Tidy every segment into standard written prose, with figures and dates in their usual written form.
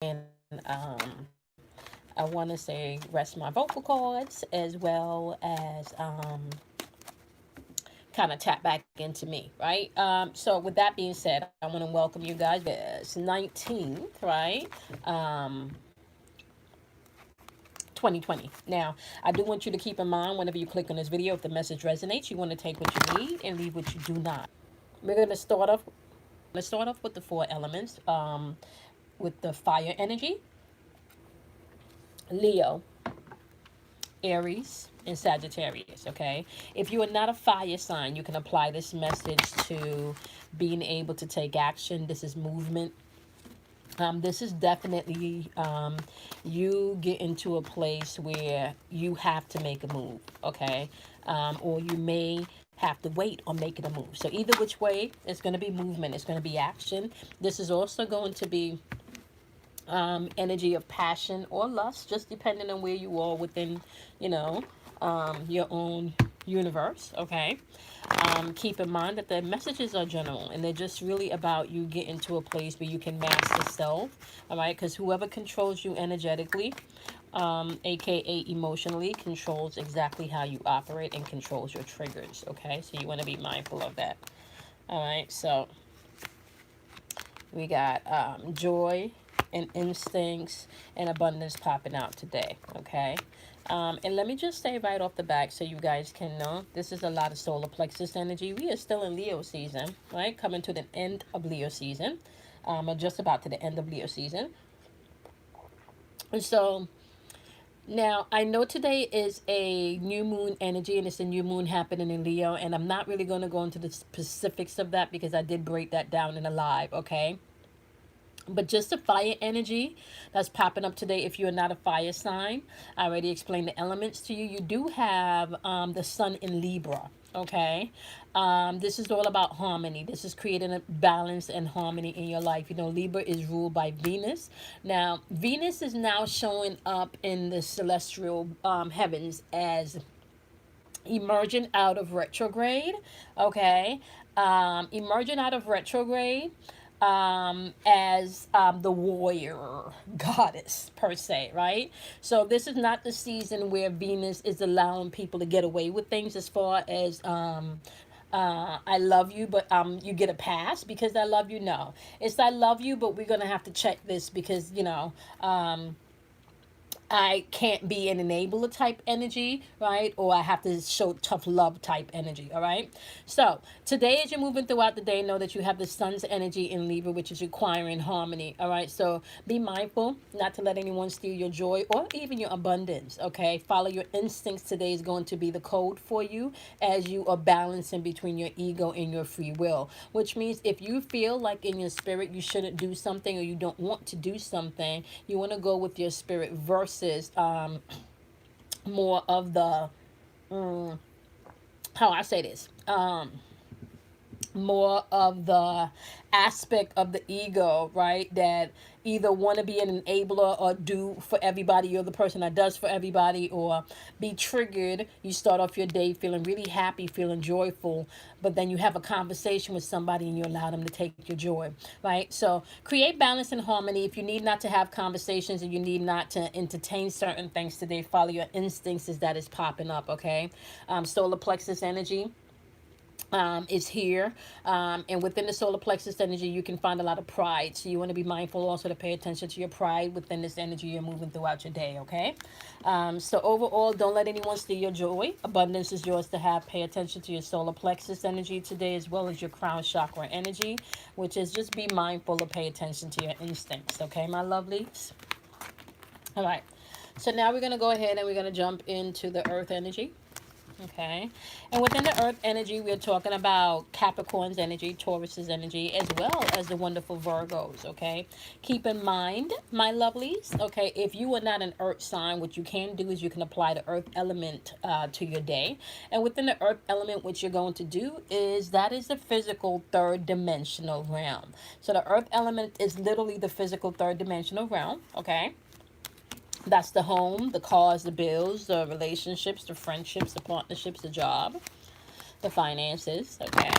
and I want to say rest my vocal cords as well as kind of tap back into me, right? So with that being said, I want to welcome you guys. It's 19th, right? Um, 2020. Now, I do want you to keep in mind whenever you click on this video, if the message resonates, you want to take what you need and leave what you do not. We're going to start off. Let's start off with the four elements. With the fire energy, Leo, Aries, and Sagittarius, okay? If you are not a fire sign, you can apply this message to being able to take action. This is movement. This is definitely you get into a place where you have to make a move, okay? Or you may have to wait on making a move. So either which way, it's going to be movement. It's going to be action. This is also going to be energy of passion or lust, just depending on where you are within, you know, your own universe. Okay. Keep in mind that the messages are general and they're just really about you getting to a place where you can master self. All right. Because whoever controls you energetically, aka emotionally, controls exactly how you operate and controls your triggers. Okay. So you want to be mindful of that. All right. So we got joy and instincts and abundance popping out today, okay? And let me just say right off the back so you guys can know, this is a lot of solar plexus energy. We are still in Leo season, right? Coming to the end of Leo season, or just about to the end of Leo season. And so now, I know today is a new moon energy and it's a new moon happening in Leo, and I'm not really going to go into the specifics of that because I did break that down in a live, okay? But just the fire energy that's popping up today, if you're not a fire sign, I already explained the elements to you. You do have the sun in Libra, okay? This is all about harmony. This is creating a balance and harmony in your life. You know, Libra is ruled by Venus. Now, Venus is now showing up in the celestial heavens as emerging out of retrograde, okay? Emerging out of retrograde as the warrior goddess per se, right? So this is not the season where Venus is allowing people to get away with things as far as I love you, but you get a pass because I love you. No, it's I love you, but we're gonna have to check this because I can't be an enabler type energy, right? Or I have to show tough love type energy, all right? So today, as you're moving throughout the day, know that you have the sun's energy in Libra, which is requiring harmony, all right? So be mindful not to let anyone steal your joy or even your abundance, okay? Follow your instincts today is going to be the code for you as you are balancing between your ego and your free will, which means if you feel like in your spirit you shouldn't do something or you don't want to do something, you want to go with your spirit versus more of the how I say this, more of the aspect of the ego, right? That either want to be an enabler or do for everybody. You're the person that does for everybody, or be triggered. You start off your day feeling really happy, feeling joyful, but then you have a conversation with somebody and you allow them to take your joy, right? So create balance and harmony. If you need not to have conversations and you need not to entertain certain things today, follow your instincts as that is popping up, okay? Solar plexus energy is here. And within the solar plexus energy, you can find a lot of pride. So you want to be mindful also to pay attention to your pride within this energy you're moving throughout your day, okay? So overall, don't let anyone steal your joy. Abundance is yours to have. Pay attention to your solar plexus energy today as well as your crown chakra energy, which is just be mindful to pay attention to your instincts, okay, my lovelies? All right. So now we're going to go ahead and we're going to jump into the earth energy. Okay. And within the earth energy, we're talking about Capricorn's energy, Taurus's energy, as well as the wonderful Virgos. Okay. Keep in mind, my lovelies, okay, if you are not an earth sign, what you can do is you can apply the earth element to your day. And within the earth element, what you're going to do is that is the physical third dimensional realm. So the earth element is literally the physical third dimensional realm. Okay. That's the home, the cars, the bills, the relationships, the friendships, the partnerships, the job, the finances, okay?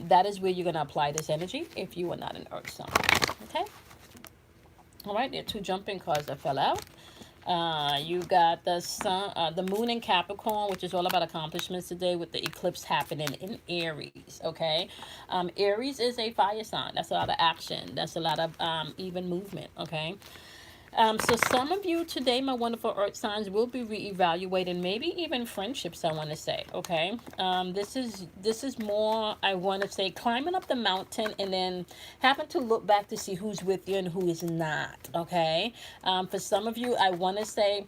That is where you're going to apply this energy if you are not an earth sign, okay? All right, there are two jumping cards that fell out. You got the sun, the moon in Capricorn, which is all about accomplishments today with the eclipse happening in Aries. Okay, Aries is a fire sign. That's a lot of action. That's a lot of even movement. Okay, so some of you today, my wonderful earth signs, will be reevaluating maybe even friendships, I want to say. Okay, this is more, I want to say, climbing up the mountain and then having to look back to see who's with you and who is not. Okay, for some of you, I want to say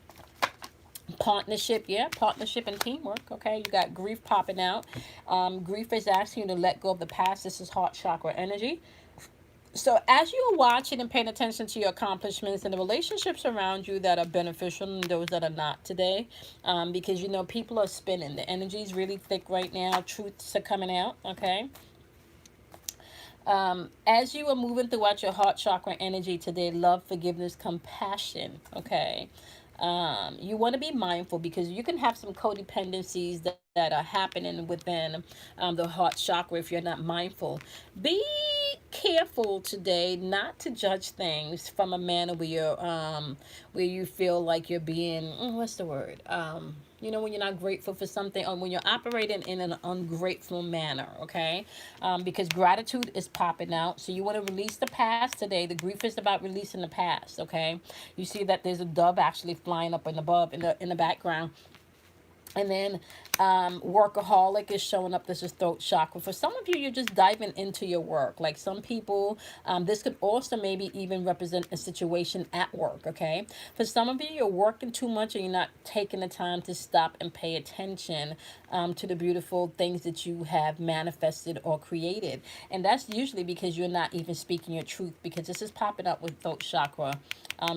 partnership, yeah, partnership and teamwork. Okay, you got grief popping out. Grief is asking you to let go of the past. This is heart chakra energy. So as you're watching and paying attention to your accomplishments and the relationships around you that are beneficial and those that are not today, because you know people are spinning, the energy is really thick right now, truths are coming out. Okay, as you are moving throughout your heart chakra energy today, love, forgiveness, compassion. Okay, you want to be mindful because you can have some codependencies that are happening within the heart chakra if you're not mindful. Be careful today not to judge things from a manner where you feel like you're being, what's the word, when you're not grateful for something or when you're operating in an ungrateful manner. Okay, because gratitude is popping out, so you want to release the past today. The grief is about releasing the past. Okay, you see that there's a dove actually flying up and above in the background. And then workaholic is showing up. This is throat chakra. For some of you, you're just diving into your work. Like some people, this could also maybe even represent a situation at work. Okay, for some of you, you're working too much and you're not taking the time to stop and pay attention to the beautiful things that you have manifested or created. And that's usually because you're not even speaking your truth, because this is popping up with throat chakra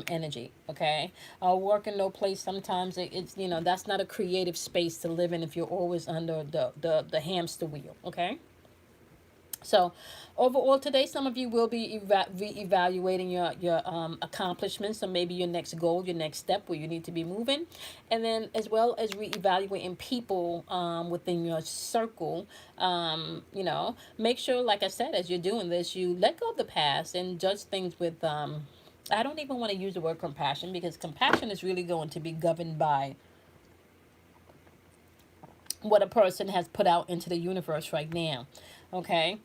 energy. Okay, work in no place, sometimes it's that's not a creative space to live in if you're always under the hamster wheel. Okay, so overall today, some of you will be re-evaluating your accomplishments, or maybe your next goal, your next step where you need to be moving, and then as well as re-evaluating people within your circle. Make sure, like I said, as you're doing this, you let go of the past and judge things with I don't even want to use the word compassion, because compassion is really going to be governed by what a person has put out into the universe right now. Okay,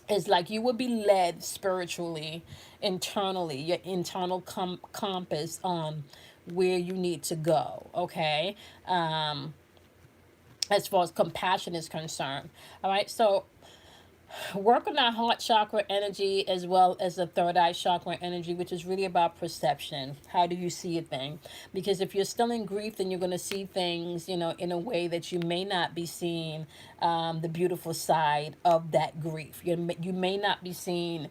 it's like you would be led spiritually, internally, your internal compass on where you need to go. Okay, as far as compassion is concerned. All right, so work on that heart chakra energy as well as the third eye chakra energy, which is really about perception. How do you see a thing? Because if you're still in grief, then you're going to see things, in a way that you may not be seeing the beautiful side of that grief. You may not be seeing,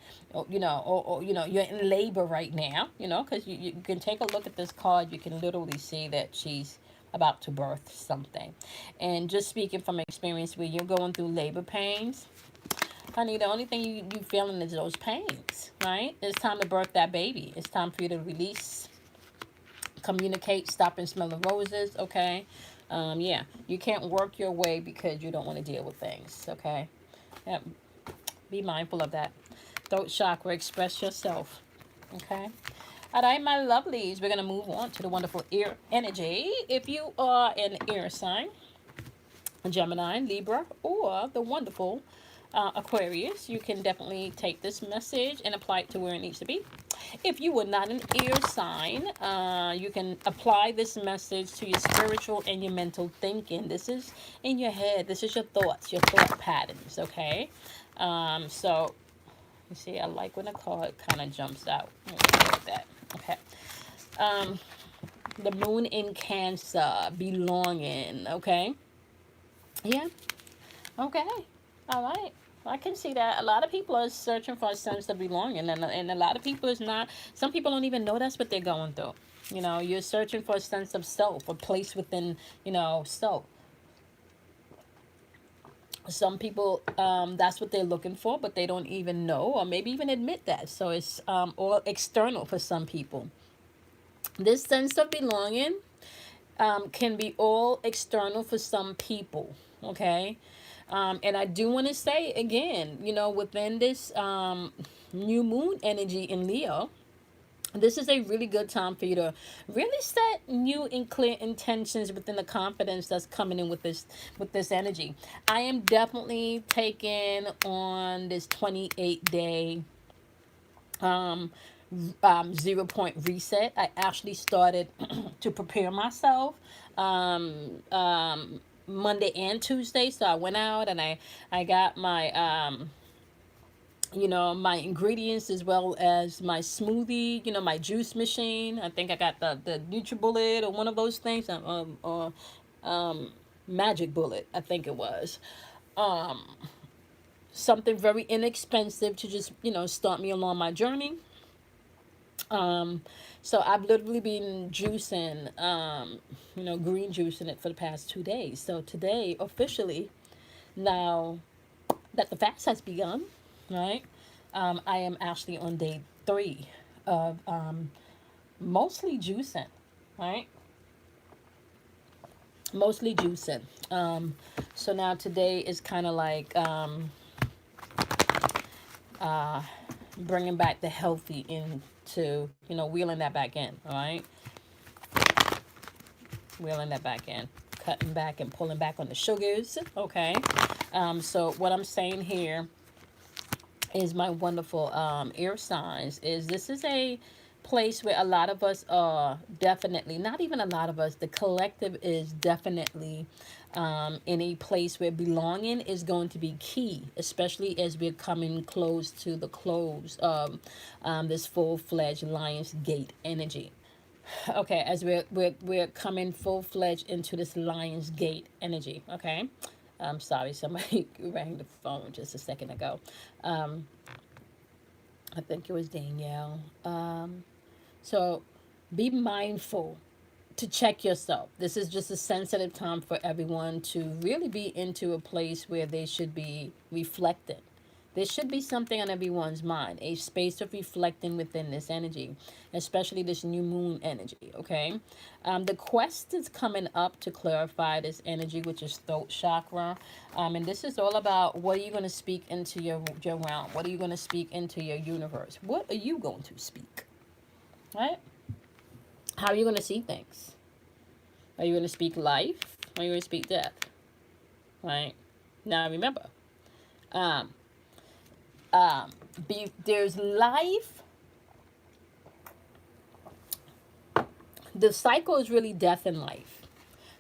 you're in labor right now, because you can take a look at this card. You can literally see that she's about to birth something. And just speaking from experience, where you're going through labor pains, honey, the only thing you feeling is those pains, right? It's time to birth that baby. It's time for you to release, communicate, stop and smell the roses. Okay, yeah, you can't work your way because you don't want to deal with things. Okay, yeah, be mindful of that. Throat chakra, express yourself. Okay. All right, my lovelies, we're gonna move on to the wonderful air energy. If you are an air sign, Gemini, Libra, or the wonderful Aquarius, you can definitely take this message and apply it to where it needs to be. If you are not an air sign, you can apply this message to your spiritual and your mental thinking. This is in your head. This is your thoughts, your thought patterns. Okay, so you see, I like when a card kind of jumps out like that. Okay, the moon in Cancer, belonging. Okay, yeah. Okay. All right. I can see that. A lot of people are searching for a sense of belonging, and a lot of people is not. Some people don't even know that's what they're going through. You're searching for a sense of self, a place within, self. Some people, that's what they're looking for, but they don't even know, or maybe even admit that. So it's all external for some people. This sense of belonging can be all external for some people. Okay, and I do want to say again, within this new moon energy in Leo, This is a really good time for you to really set new and clear intentions within the confidence that's coming in with this energy. I am definitely taking on this 28-day um 0 point reset. I actually started to prepare myself Monday and Tuesday. So I went out and I got my my ingredients as well as my smoothie, my juice machine. I think I got the NutriBullet or one of those things, or Magic Bullet, I think it was. Um, Something very inexpensive to just, start me along my journey. Um, so I've literally been juicing, green juicing it for the past 2 days. So today, officially, now that the fast has begun, right? I am actually on day 3 of mostly juicing, right? Mostly juicing. So now today is kind of like uh, bringing back the healthy into, wheeling that back in, all right? Wheeling that back in. Cutting back and pulling back on the sugars, okay? So what I'm saying here is my wonderful air signs is this is a place where a lot of us are definitely, not even a lot of us, the collective is definitely in a place where belonging is going to be key, especially as we're coming close to the close of this full-fledged Lion's Gate energy. Okay, as we're coming full-fledged into this Lion's Gate energy, okay? I'm sorry, somebody rang the phone just a second ago. Um, I think it was Danielle. So be mindful to check yourself. This is just a sensitive time for everyone to really be into a place where they should be reflecting. There should be something on everyone's mind, a space of reflecting within this energy, especially this new moon energy, okay? The quest is coming up to clarify this energy, which is throat chakra. And this is all about what are you going to speak into your realm? What are you going to speak into your universe? What are you going to speak, right? How are you going to see things? Are you going to speak life? Or are you going to speak death, right? Now remember, um, there's life. The cycle is really death and life.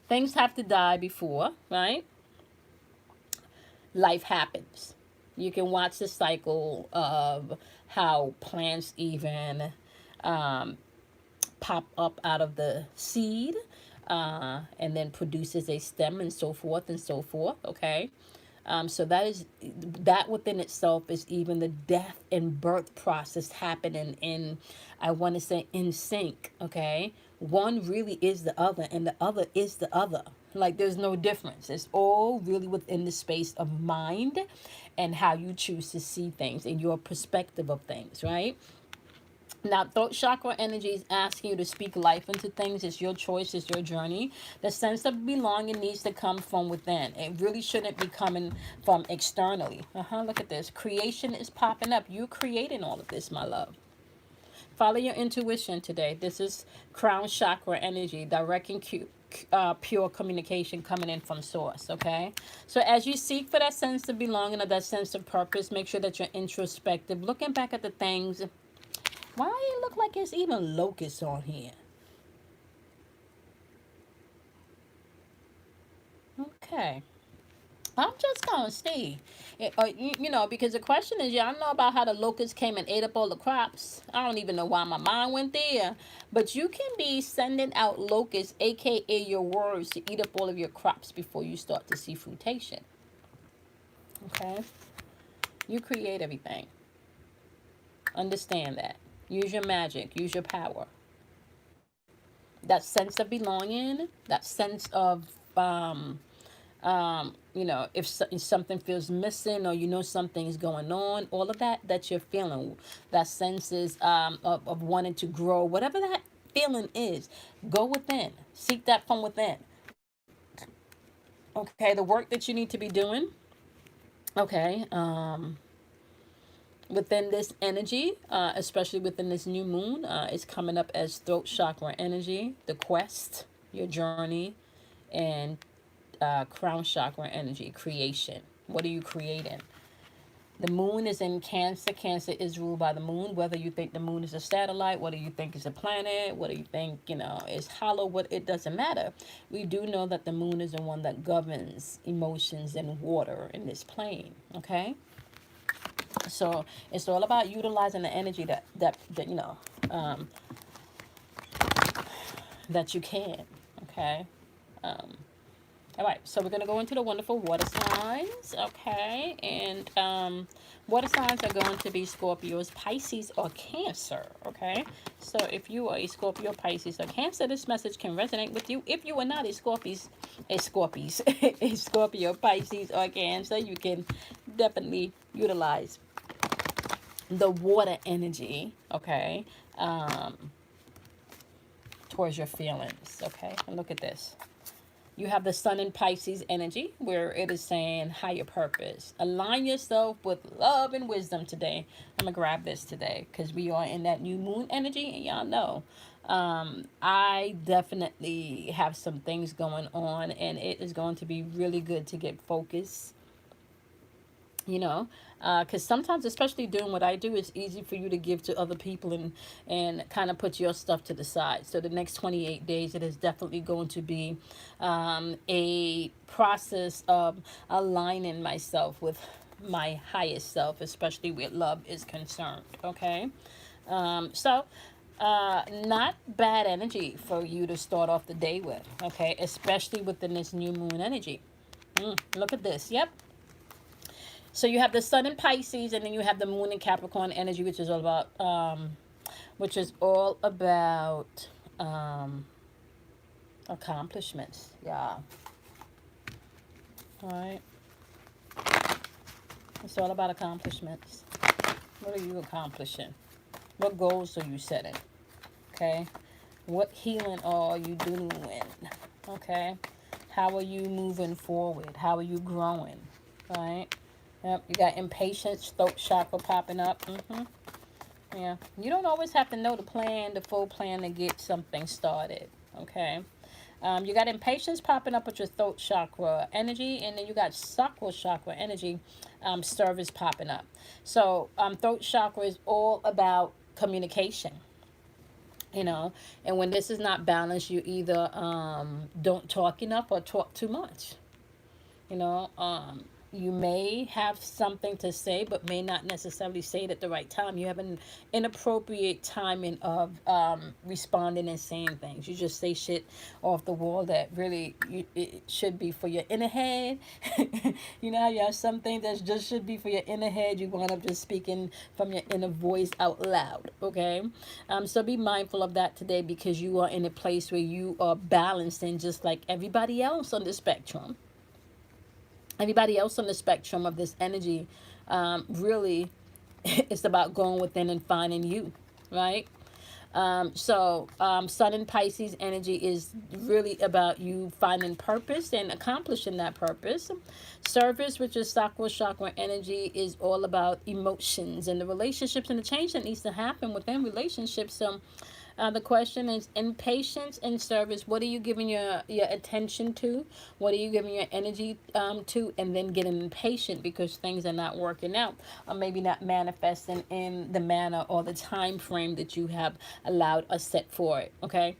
Things have to die before, right? Life happens. You can watch the cycle of how plants even um, pop up out of the seed and then produces a stem and so forth and so forth, okay? So that within itself is even the death and birth process happening in, I want to say, in sync, okay? One really is the other and the other is the other. Like there's no difference. It's all really within the space of mind and how you choose to see things and your perspective of things, right? Now, throat chakra energy is asking you to speak life into things. It's your choice, it's your journey. The sense of belonging needs to come from within. It really shouldn't be coming from externally. Look at this. Creation is popping up. You're creating all of this, my love. Follow your intuition today. This is crown chakra energy, direct and pure communication coming in from source, okay? So as you seek for that sense of belonging or that sense of purpose, make sure that you're introspective, looking back at the things. Why it look like it's even locusts on here? Okay. I'm just gonna see. Because the question is, y'all know about how the locusts came and ate up all the crops. I don't even know why my mind went there. But you can be sending out locusts, aka your words, to eat up all of your crops before you start to see fruitation. Okay? You create everything. Understand that. Use your magic. Use your power. That sense of belonging, that sense of if something feels missing or something's going on, all of that you're feeling, that sense is of wanting to grow, whatever that feeling is, go within, seek that from within. Okay, the work that you need to be doing. Okay, within this energy, especially within this new moon, it's coming up as throat chakra energy, the quest, your journey, and crown chakra energy, creation. What are you creating? The moon is in Cancer. Cancer is ruled by the moon. Whether you think the moon is a satellite, whether you think it's a planet, whether you think, is hollow, what it doesn't matter. We do know that the moon is the one that governs emotions and water in this plane. Okay? So it's all about utilizing the energy that that you can. Okay? All right, so we're going to go into the wonderful water signs, okay? And water signs are going to be Scorpios, Pisces, or Cancer, okay? So if you are a Scorpio, Pisces, or Cancer, this message can resonate with you. If you are not a a Scorpio, Pisces, or Cancer, you can definitely utilize the water energy, okay, towards your feelings, okay? And look at this. You have the sun in Pisces energy, where it is saying higher purpose. Align yourself with love and wisdom today. I'm going to grab this today because we are in that new moon energy. And y'all know, I definitely have some things going on. And it is going to be really good to get focused. Because sometimes, especially doing what I do, it's easy for you to give to other people and kind of put your stuff to the side. So the next 28 days, it is definitely going to be a process of aligning myself with my highest self, especially where love is concerned. Okay, so not bad energy for you to start off the day with. Okay, especially within this new moon energy. Look at this. Yep. So you have the sun in Pisces, and then you have the moon in Capricorn energy, which is all about accomplishments. Yeah. All right. It's all about accomplishments. What are you accomplishing? What goals are you setting? Okay. What healing are you doing? Okay. How are you moving forward? How are you growing? Right. Yep, you got impatience, throat chakra popping up. Yeah, you don't always have to know the full plan to get something started. Okay, you got impatience popping up with your throat chakra energy, and then you got sacral chakra energy, service popping up. So, throat chakra is all about communication. And when this is not balanced, you either don't talk enough or talk too much. You know, you may have something to say, but may not necessarily say it at the right time. You have an inappropriate timing of responding and saying things. You just say shit off the wall that really it should be for your inner head. You know how you have something that just should be for your inner head. You wind up just speaking from your inner voice out loud. Okay, so be mindful of that today, because you are in a place where you are balancing just like everybody else on the spectrum. Everybody else on the spectrum of this energy, really, it's about going within and finding you, right? Sun in Pisces energy is really about you finding purpose and accomplishing that purpose. Service, which is sacral chakra energy, is all about emotions and the relationships and the change that needs to happen within relationships. The question is, in patience and service, what are you giving your attention to? What are you giving your energy to? And then getting impatient because things are not working out, or maybe not manifesting in the manner or the time frame that you have allowed or set for it. Okay.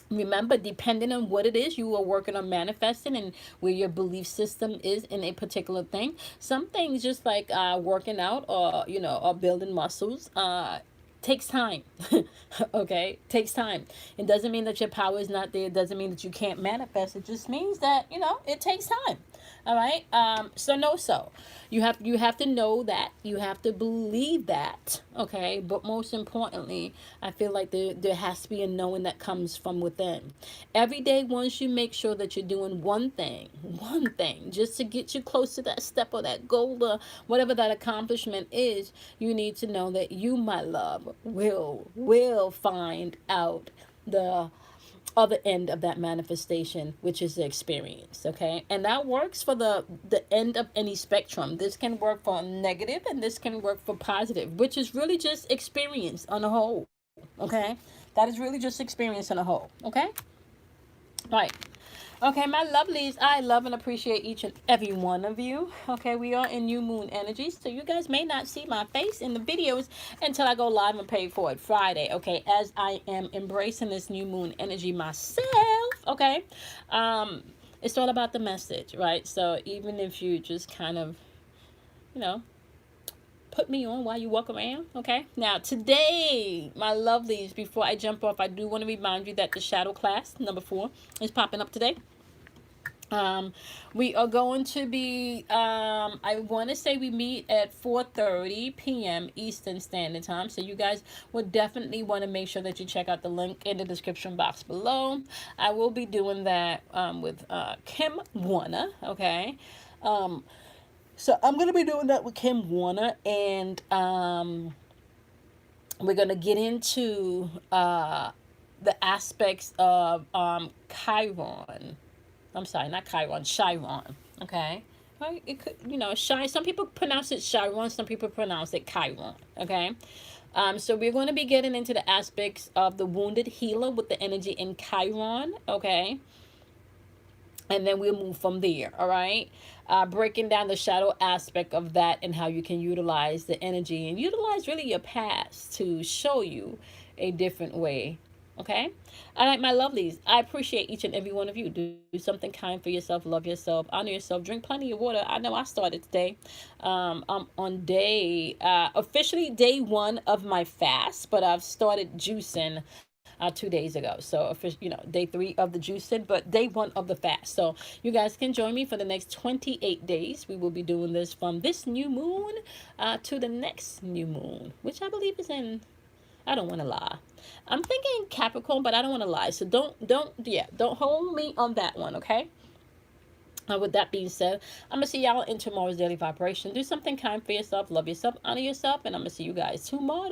Remember, depending on what it is you are working on manifesting and where your belief system is in a particular thing, some things just like working out or building muscles takes time. Okay, takes time. It doesn't mean that your power is not there. It doesn't mean that you can't manifest. It just means that it takes time. All right. So you have to know that, you have to believe that. Okay, but most importantly, I feel like there has to be a knowing that comes from within. Every day, once you make sure that you're doing one thing just to get you close to that step or that goal or whatever that accomplishment is, you need to know that you, my love, will find out the other end of that manifestation, which is the experience. Okay, and that works for the end of any spectrum. This can work for negative and this can work for positive, which is really just experience on a whole. Okay, that is really just experience on a whole. Okay, right. Okay, my lovelies, I love and appreciate each and every one of you. Okay, we are in new moon energy, so you guys may not see my face in the videos until I go live and pay for it Friday. Okay, as I am embracing this new moon energy myself. Okay, it's all about the message, right? So even if you just kind of, you know, put me on while you walk around. Okay, now today, my lovelies, before I jump off, I do want to remind you that the shadow class number 4 is popping up today. We are going to be, I want to say we meet at 4:30 p.m. Eastern Standard Time. So you guys would definitely want to make sure that you check out the link in the description box below. I will be doing that with Kim Warner, okay? So I'm going to be doing that with Kim Warner, and we're going to get into the aspects of Chiron. I'm sorry, not Chiron, Chiron. Okay, right? It could, Some people pronounce it Chiron, some people pronounce it Chiron. Okay, so we're going to be getting into the aspects of the wounded healer with the energy in Chiron. Okay, and then we'll move from there. All right, breaking down the shadow aspect of that and how you can utilize the energy and utilize really your past to show you a different way. Okay. All right, my lovelies. I appreciate each and every one of you. Do something kind for yourself. Love yourself. Honor yourself. Drink plenty of water. I know I started today. I'm on officially day 1 of my fast, but I've started juicing 2 days ago. So, day 3 of the juicing, but day 1 of the fast. So, you guys can join me for the next 28 days. We will be doing this from this new moon to the next new moon, which I believe is in, I don't want to lie. I'm thinking Capricorn, but I don't want to lie. So don't hold me on that one, okay? With that being said, I'm going to see y'all in tomorrow's daily vibration. Do something kind for yourself, love yourself, honor yourself, and I'm going to see you guys tomorrow.